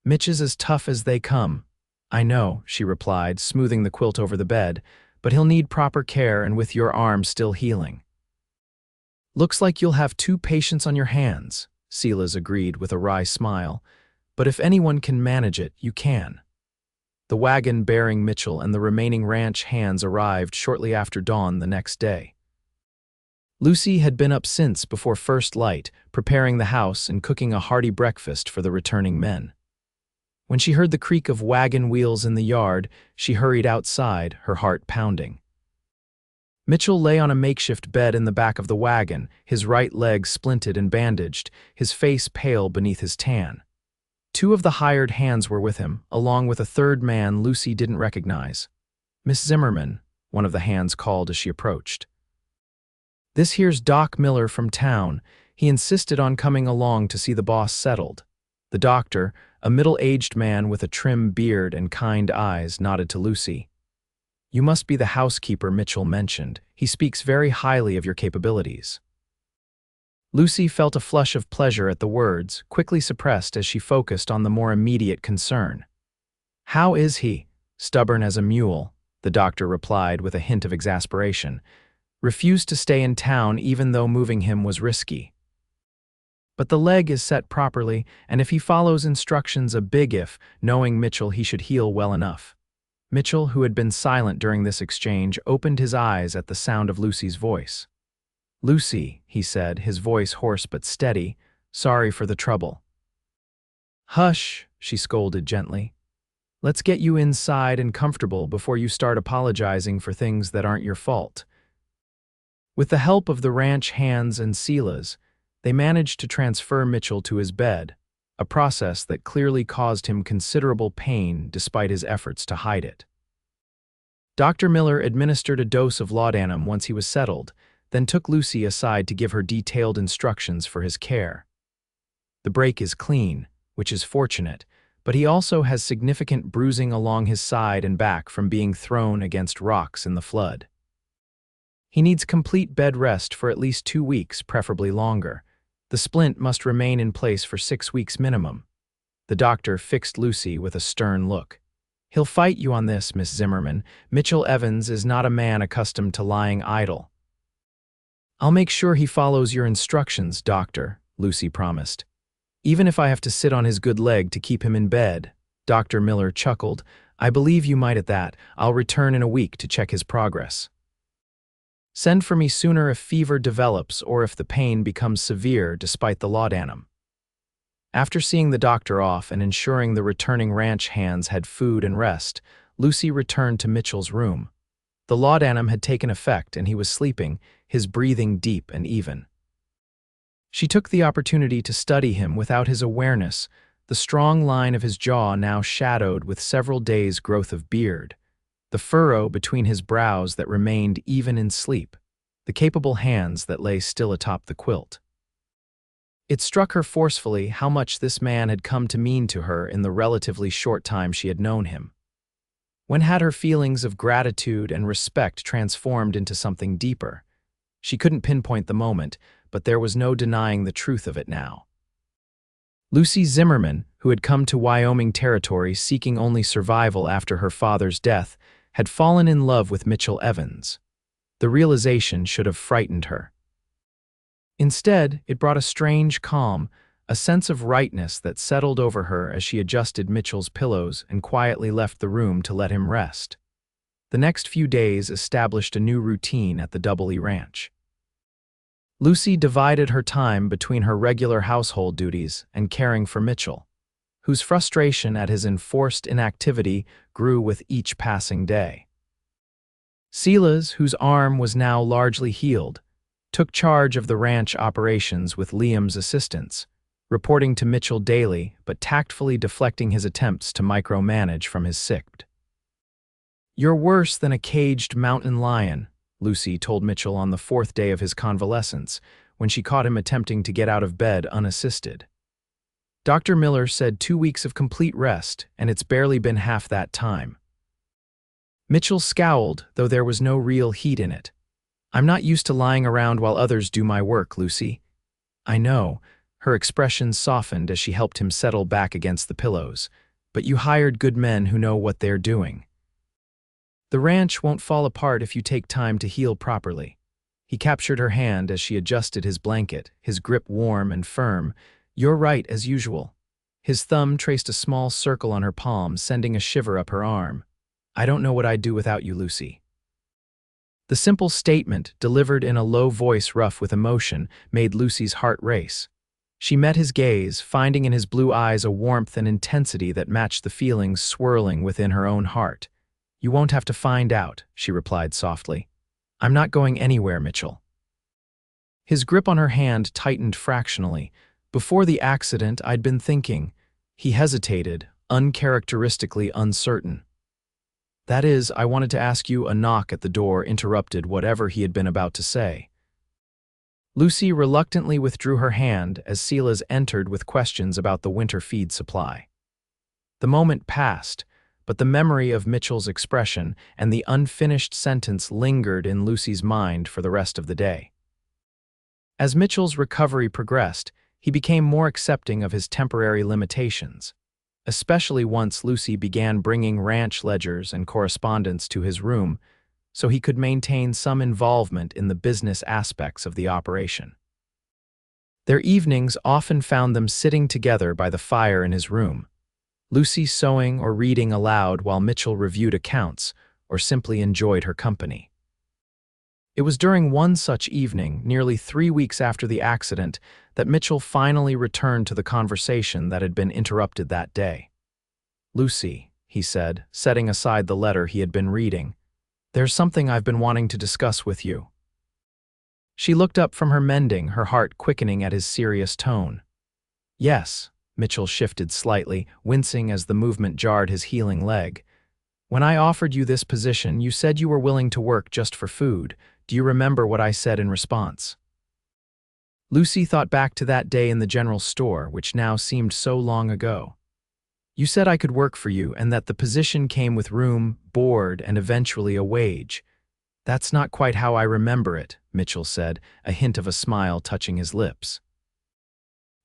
Mitch is as tough as they come. I know, she replied, smoothing the quilt over the bed, but he'll need proper care and with your arm still healing. Looks like you'll have 2 patients on your hands, Silas agreed with a wry smile, but if anyone can manage it, you can. The wagon bearing Mitchell and the remaining ranch hands arrived shortly after dawn the next day. Lucy had been up since before first light, preparing the house and cooking a hearty breakfast for the returning men. When she heard the creak of wagon wheels in the yard, she hurried outside, her heart pounding. Mitchell lay on a makeshift bed in the back of the wagon, his right leg splinted and bandaged, his face pale beneath his tan. 2 of the hired hands were with him, along with a third man Lucy didn't recognize. Miss Zimmerman, one of the hands called as she approached. This here's Doc Miller from town. He insisted on coming along to see the boss settled. The doctor, a middle-aged man with a trim beard and kind eyes, nodded to Lucy. You must be the housekeeper Mitchell mentioned. He speaks very highly of your capabilities. Lucy felt a flush of pleasure at the words, quickly suppressed as she focused on the more immediate concern. How is he? Stubborn as a mule, the doctor replied with a hint of exasperation. Refused to stay in town even though moving him was risky. But the leg is set properly, and if he follows instructions, a big if, knowing Mitchell, he should heal well enough. Mitchell, who had been silent during this exchange, opened his eyes at the sound of Lucy's voice. Lucy, he said, his voice hoarse but steady, sorry for the trouble. Hush, she scolded gently. Let's get you inside and comfortable before you start apologizing for things that aren't your fault. With the help of the ranch hands and Silas, they managed to transfer Mitchell to his bed, a process that clearly caused him considerable pain despite his efforts to hide it. Dr. Miller administered a dose of laudanum once he was settled, then took Lucy aside to give her detailed instructions for his care. The break is clean, which is fortunate, but he also has significant bruising along his side and back from being thrown against rocks in the flood. He needs complete bed rest for at least 2 weeks, preferably longer. The splint must remain in place for 6 weeks minimum. The doctor fixed Lucy with a stern look. He'll fight you on this, Miss Zimmerman. Mitchell Evans is not a man accustomed to lying idle. I'll make sure he follows your instructions, doctor, Lucy promised. Even if I have to sit on his good leg to keep him in bed. Dr. Miller chuckled. I believe you might at that. I'll return in a week to check his progress. Send for me sooner if fever develops or if the pain becomes severe despite the laudanum. After seeing the doctor off and ensuring the returning ranch hands had food and rest, Lucy returned to Mitchell's room. The laudanum had taken effect and he was sleeping, his breathing deep and even. She took the opportunity to study him without his awareness, the strong line of his jaw now shadowed with several days' growth of beard, the furrow between his brows that remained even in sleep, the capable hands that lay still atop the quilt. It struck her forcefully how much this man had come to mean to her in the relatively short time she had known him. When had her feelings of gratitude and respect transformed into something deeper? She couldn't pinpoint the moment, but there was no denying the truth of it now. Lucy Zimmerman, who had come to Wyoming Territory seeking only survival after her father's death, had fallen in love with Mitchell Evans. The realization should have frightened her. Instead, it brought a strange calm, a sense of rightness that settled over her as she adjusted Mitchell's pillows and quietly left the room to let him rest. The next few days established a new routine at the Double-E Ranch. Lucy divided her time between her regular household duties and caring for Mitchell, whose frustration at his enforced inactivity grew with each passing day. Silas, whose arm was now largely healed, took charge of the ranch operations with Liam's assistance, reporting to Mitchell daily but tactfully deflecting his attempts to micromanage from his sick. "You're worse than a caged mountain lion," Lucy told Mitchell on the 4th day of his convalescence, when she caught him attempting to get out of bed unassisted. "Dr. Miller said 2 weeks of complete rest, and it's barely been half that time." Mitchell scowled, though there was no real heat in it. "I'm not used to lying around while others do my work, Lucy." "I know." Her expression softened as she helped him settle back against the pillows. "But you hired good men who know what they're doing. The ranch won't fall apart if you take time to heal properly." He captured her hand as she adjusted his blanket, his grip warm and firm. "You're right, as usual." His thumb traced a small circle on her palm, sending a shiver up her arm. "I don't know what I'd do without you, Lucy." The simple statement, delivered in a low voice rough with emotion, made Lucy's heart race. She met his gaze, finding in his blue eyes a warmth and intensity that matched the feelings swirling within her own heart. "You won't have to find out," she replied softly. "I'm not going anywhere, Mitchell." His grip on her hand tightened fractionally. "Before the accident, I'd been thinking." He hesitated, uncharacteristically uncertain. "That is, I wanted to ask you." A knock at the door interrupted whatever he had been about to say. Lucy reluctantly withdrew her hand as Silas entered with questions about the winter feed supply. The moment passed, but the memory of Mitchell's expression and the unfinished sentence lingered in Lucy's mind for the rest of the day. As Mitchell's recovery progressed, he became more accepting of his temporary limitations, especially once Lucy began bringing ranch ledgers and correspondence to his room so he could maintain some involvement in the business aspects of the operation. Their evenings often found them sitting together by the fire in his room, Lucy sewing or reading aloud while Mitchell reviewed accounts or simply enjoyed her company. It was during one such evening, nearly 3 weeks after the accident, that Mitchell finally returned to the conversation that had been interrupted that day. "Lucy," he said, setting aside the letter he had been reading, "there's something I've been wanting to discuss with you." She looked up from her mending, her heart quickening at his serious tone. "Yes," Mitchell shifted slightly, wincing as the movement jarred his healing leg. "When I offered you this position, you said you were willing to work just for food. Do you remember what I said in response?" Lucy thought back to that day in the general store, which now seemed so long ago. "You said I could work for you and that the position came with room, board, and eventually a wage." "That's not quite how I remember it," Mitchell said, a hint of a smile touching his lips.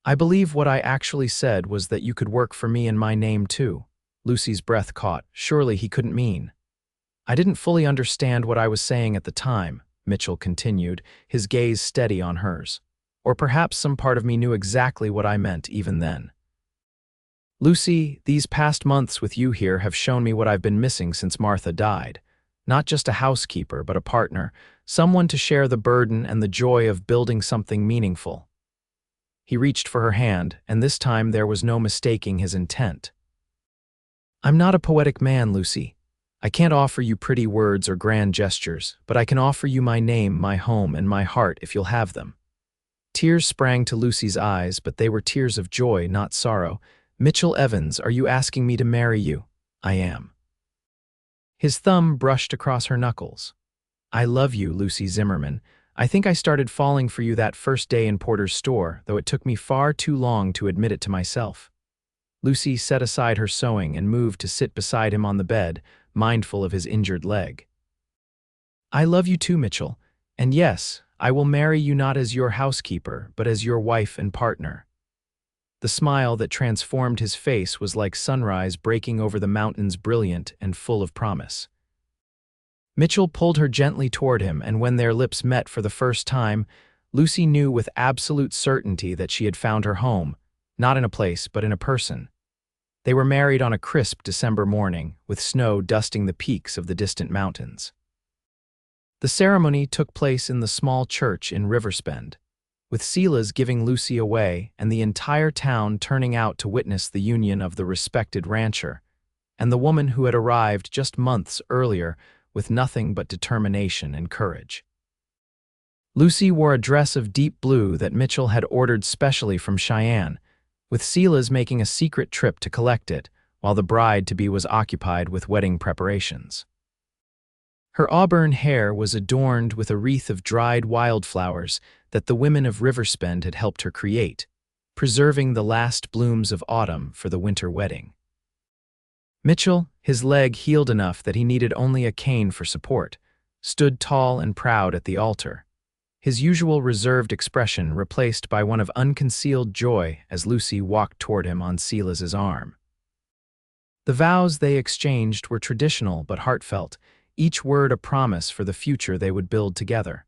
"I believe what I actually said was that you could work for me in my name too." Lucy's breath caught. Surely he couldn't mean. "I didn't fully understand what I was saying at the time," Mitchell continued, his gaze steady on hers. "Or perhaps some part of me knew exactly what I meant even then. Lucy, these past months with you here have shown me what I've been missing since Martha died. Not just a housekeeper, but a partner, someone to share the burden and the joy of building something meaningful." He reached for her hand, and this time there was no mistaking his intent. "I'm not a poetic man, Lucy. I can't offer you pretty words or grand gestures, but I can offer you my name, my home, and my heart if you'll have them." Tears sprang to Lucy's eyes, but they were tears of joy, not sorrow. "Mitchell Evans, are you asking me to marry you?" "I am." His thumb brushed across her knuckles. "I love you, Lucy Zimmerman. I think I started falling for you that first day in Porter's store, though it took me far too long to admit it to myself." Lucy set aside her sewing and moved to sit beside him on the bed, mindful of his injured leg. "I love you too, Mitchell. And yes, I will marry you not as your housekeeper, but as your wife and partner." The smile that transformed his face was like sunrise breaking over the mountains, brilliant and full of promise. Mitchell pulled her gently toward him, and when their lips met for the first time, Lucy knew with absolute certainty that she had found her home, not in a place, but in a person. They were married on a crisp December morning, with snow dusting the peaks of the distant mountains. The ceremony took place in the small church in Riversbend, with Silas giving Lucy away and the entire town turning out to witness the union of the respected rancher and the woman who had arrived just months earlier with nothing but determination and courage. Lucy wore a dress of deep blue that Mitchell had ordered specially from Cheyenne, with Silas making a secret trip to collect it, while the bride-to-be was occupied with wedding preparations. Her auburn hair was adorned with a wreath of dried wildflowers that the women of Riversbend had helped her create, preserving the last blooms of autumn for the winter wedding. Mitchell, his leg healed enough that he needed only a cane for support, stood tall and proud at the altar, his usual reserved expression replaced by one of unconcealed joy as Lucy walked toward him on Silas's arm. The vows they exchanged were traditional but heartfelt, each word a promise for the future they would build together.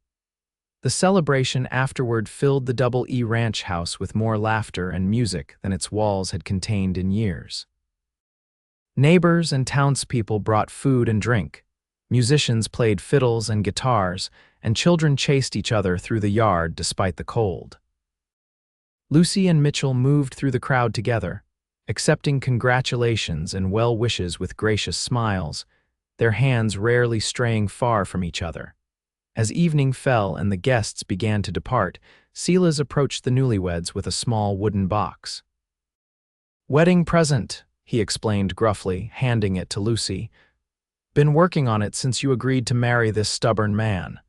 The celebration afterward filled the Double E Ranch house with more laughter and music than its walls had contained in years. Neighbors and townspeople brought food and drink. Musicians played fiddles and guitars, and children chased each other through the yard despite the cold. Lucy and Mitchell moved through the crowd together, accepting congratulations and well wishes with gracious smiles, their hands rarely straying far from each other. As evening fell and the guests began to depart, Silas approached the newlyweds with a small wooden box. "Wedding present," he explained gruffly, handing it to Lucy. "Been working on it since you agreed to marry this stubborn man."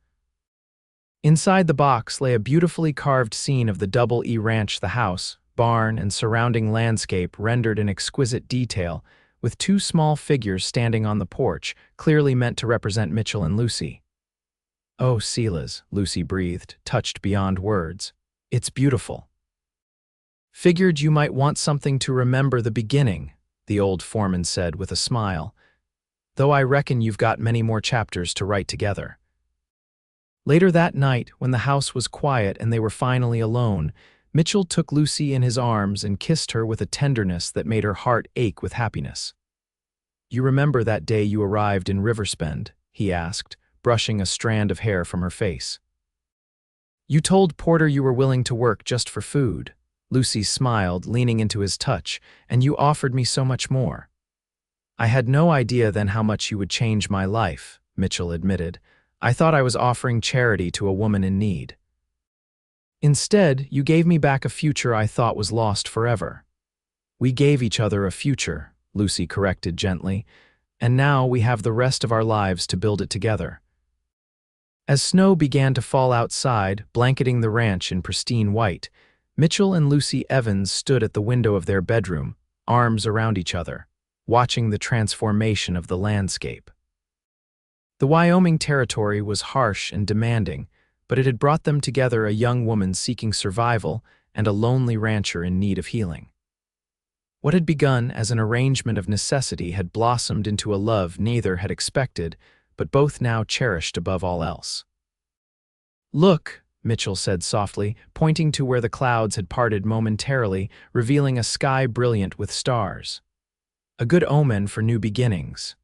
Inside the box lay a beautifully carved scene of the Double E Ranch, the house, barn, and surrounding landscape rendered in exquisite detail, with two small figures standing on the porch, clearly meant to represent Mitchell and Lucy. "Oh, Silas," Lucy breathed, touched beyond words. "It's beautiful." "Figured you might want something to remember the beginning," the old foreman said with a smile, "though I reckon you've got many more chapters to write together." Later that night, when the house was quiet and they were finally alone, Mitchell took Lucy in his arms and kissed her with a tenderness that made her heart ache with happiness. "You remember that day you arrived in Riversbend?" he asked, brushing a strand of hair from her face. "You told Porter you were willing to work just for food." Lucy smiled, leaning into his touch, "and you offered me so much more." "I had no idea then how much you would change my life," Mitchell admitted. "I thought I was offering charity to a woman in need." "Instead, you gave me back a future I thought was lost forever." "We gave each other a future," Lucy corrected gently, "and now we have the rest of our lives to build it together." As snow began to fall outside, blanketing the ranch in pristine white, Mitchell and Lucy Evans stood at the window of their bedroom, arms around each other, watching the transformation of the landscape. The Wyoming Territory was harsh and demanding, but it had brought them together, a young woman seeking survival and a lonely rancher in need of healing. What had begun as an arrangement of necessity had blossomed into a love neither had expected, but both now cherished above all else. "Look," Mitchell said softly, pointing to where the clouds had parted momentarily, revealing a sky brilliant with stars. "A good omen for new beginnings."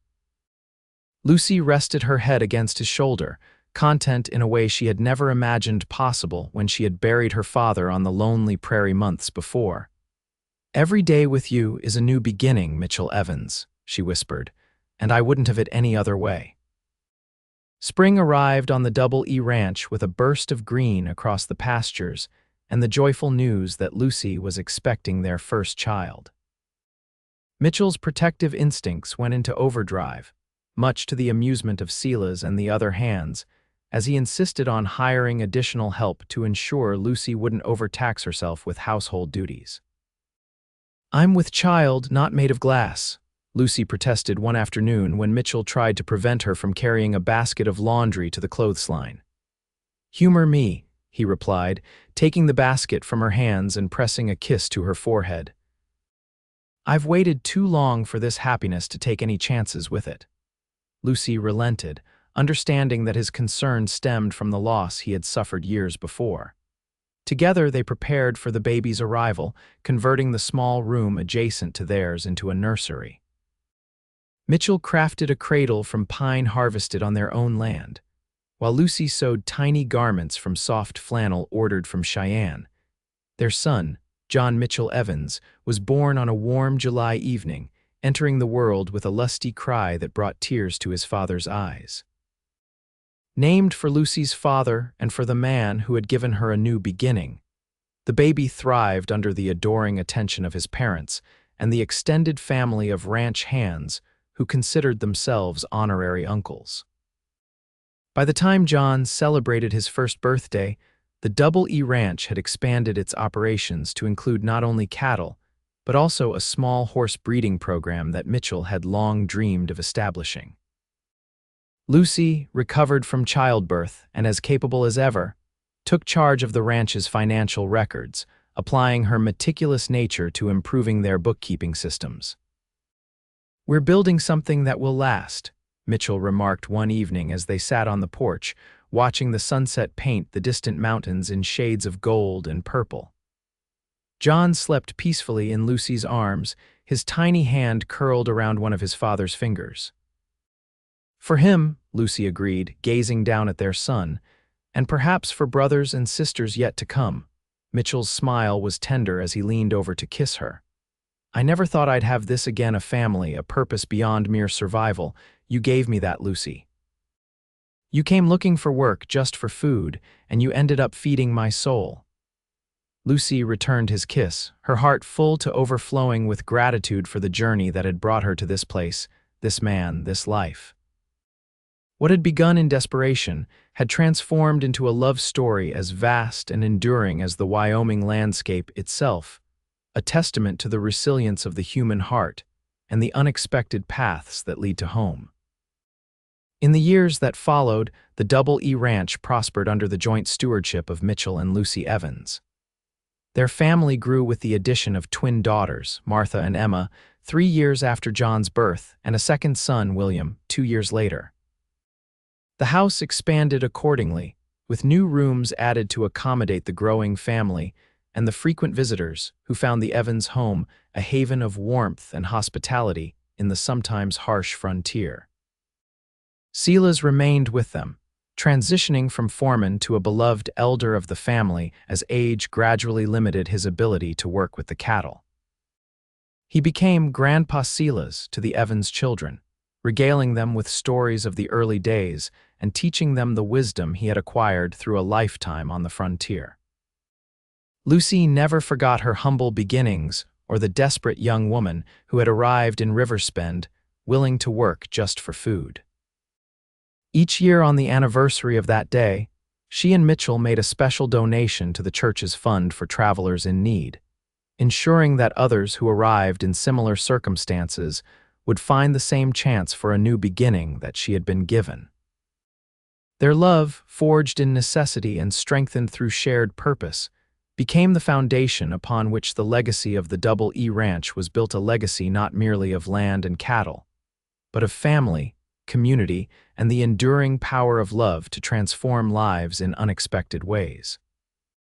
Lucy rested her head against his shoulder, content in a way she had never imagined possible when she had buried her father on the lonely prairie months before. "Every day with you is a new beginning, Mitchell Evans," she whispered, "and I wouldn't have it any other way." Spring arrived on the Double E Ranch with a burst of green across the pastures and the joyful news that Lucy was expecting their first child. Mitchell's protective instincts went into overdrive, much to the amusement of Silas and the other hands, as he insisted on hiring additional help to ensure Lucy wouldn't overtax herself with household duties. "I'm with child, not made of glass," Lucy protested one afternoon when Mitchell tried to prevent her from carrying a basket of laundry to the clothesline. "Humor me," he replied, taking the basket from her hands and pressing a kiss to her forehead. "I've waited too long for this happiness to take any chances with it." Lucy relented, understanding that his concern stemmed from the loss he had suffered years before. Together they prepared for the baby's arrival, converting the small room adjacent to theirs into a nursery. Mitchell crafted a cradle from pine harvested on their own land, while Lucy sewed tiny garments from soft flannel ordered from Cheyenne. Their son, John Mitchell Evans, was born on a warm July evening, entering the world with a lusty cry that brought tears to his father's eyes. Named for Lucy's father and for the man who had given her a new beginning, the baby thrived under the adoring attention of his parents and the extended family of ranch hands who considered themselves honorary uncles. By the time John celebrated his first birthday, the Double E Ranch had expanded its operations to include not only cattle, but also a small horse breeding program that Mitchell had long dreamed of establishing. Lucy, recovered from childbirth and as capable as ever, took charge of the ranch's financial records, applying her meticulous nature to improving their bookkeeping systems. "We're building something that will last," Mitchell remarked one evening as they sat on the porch, watching the sunset paint the distant mountains in shades of gold and purple. John slept peacefully in Lucy's arms, his tiny hand curled around one of his father's fingers. "For him," Lucy agreed, gazing down at their son, "and perhaps for brothers and sisters yet to come." Mitchell's smile was tender as he leaned over to kiss her. "I never thought I'd have this again, a family, a purpose beyond mere survival. You gave me that, Lucy. You came looking for work just for food, and you ended up feeding my soul." Lucy returned his kiss, her heart full to overflowing with gratitude for the journey that had brought her to this place, this man, this life. What had begun in desperation had transformed into a love story as vast and enduring as the Wyoming landscape itself, a testament to the resilience of the human heart and the unexpected paths that lead to home. In the years that followed, the Double E Ranch prospered under the joint stewardship of Mitchell and Lucy Evans. Their family grew with the addition of twin daughters, Martha and Emma, 3 years after John's birth, and a second son, William, 2 years later. The house expanded accordingly, with new rooms added to accommodate the growing family and the frequent visitors who found the Evans home a haven of warmth and hospitality in the sometimes harsh frontier. Silas remained with them, transitioning from foreman to a beloved elder of the family as age gradually limited his ability to work with the cattle. He became Grandpa Silas to the Evans children, regaling them with stories of the early days and teaching them the wisdom he had acquired through a lifetime on the frontier. Lucy never forgot her humble beginnings or the desperate young woman who had arrived in Riversbend, willing to work just for food. Each year on the anniversary of that day, she and Mitchell made a special donation to the church's fund for travelers in need, ensuring that others who arrived in similar circumstances would find the same chance for a new beginning that she had been given. Their love, forged in necessity and strengthened through shared purpose, became the foundation upon which the legacy of the Double E Ranch was built, a legacy not merely of land and cattle, but of family, community, and the enduring power of love to transform lives in unexpected ways.